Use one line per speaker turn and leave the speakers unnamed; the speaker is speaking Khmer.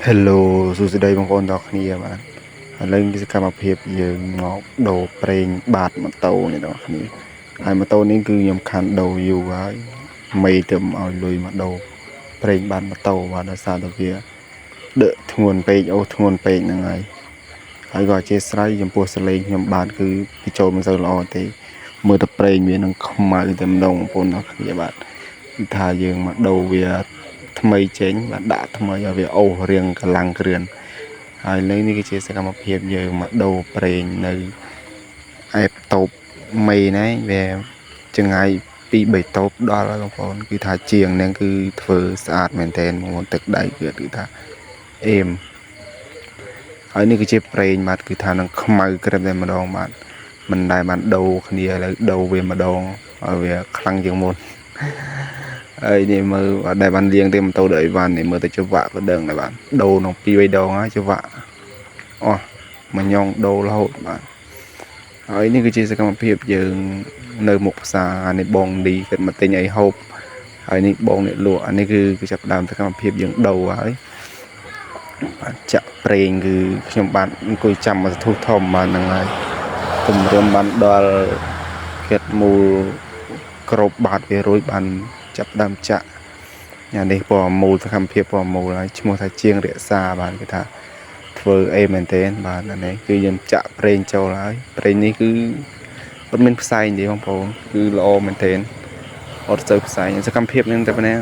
Hello សួស្តីបងប្អូនទាំងអស់គ្នាបាទឥឡូវគឺសកម្មភាពយើងមកដូរប្រេងបាតម៉ូតូនេះបងប្អូនគ្នាហើយម៉ូតូនេះគឺខ្ញុំខាន់ដូរយូរហើយមេទៅឲ្យលុយមកដូរប្រេងបាតម៉ូតូបាទដោយសារតែវាដកធ្ងន់ពេកអូសធ្ងន់ពេកហ្នឹងហើយក៏អធិស្ឋានចំពោះសលេងខ្ញុំបាទគឺវាចូលមិនសូវល្អទេមើលតែប្រេងវានឹងខ្មៅតែម្ដងបងប្អូនទាំងអស់គ្នាបាទគឺថាយើងមកដូរវាថ្មីចេញបាទដាក់ថ្មីឲ្យវាអូសរៀងកម្លាំងគ្រឿនហើយលើនេះគឺជាសកម្មភាពយើងមកដូរប្រេងនៅអែបតូបមីណាវាចង្អាយពី3តូបដល់ហើយបងប្អូនគឺថាជាងហ្នឹងគឺធ្វើស្អាតមែនទែនបងប្អូនទឹកដៃគឺថាអេមហើយនេះគឺជាប្រេងបាទគឺថានឹងខ្មៅក្រឹបតែម្ដងបាទមិនដែលបានដូរគ្នាឥឡូវដូរវាម្ដងឲ្យវាខ្លាំងជាងមុនហើយនេះមើលអត់ដែលបានលៀងទេម៉ូតូដូចអីវ៉ាន់នេះមើលទៅច្រវាក់ក៏ដឹងដែរបាទដូរក្នុង2 3ដងហើយច្រវាក់អស់មួយញងដូររហូតបាទហើយនេះគឺជាសកម្មភាពយើងនៅមុខផ្សារអានេះបងឌីគិតមកទិញអីហូបហើយនេះបងអ្នកលក់អានេះគឺចាប់ដើមសកម្មភាពយើងដូរហើយបាទចាក់ប្រេងគឺខ្ញុំបាទអង្គុយចាំមកសធុធំបាទហ្នឹងហើយគម្រាមបានដល់គិតមូលគ្រប់បាតវារួចបានចាប់ដើមចាក់អានេះពណ៌មូលសកម្មភាពពណ៌មូលហើយឈ្មោះថាជាងរក្សាបាទគេថាធ្វើអីមែនទេបាទអានេះគឺយើងចាក់ប្រេងចូលហើយប្រេងនេះគឺអត់មានផ្សែងទេបងប្អូនគឺល្អមែនទេអត់ទៅផ្សែងសកម្មភាពនឹងតែប៉ុណ្ណា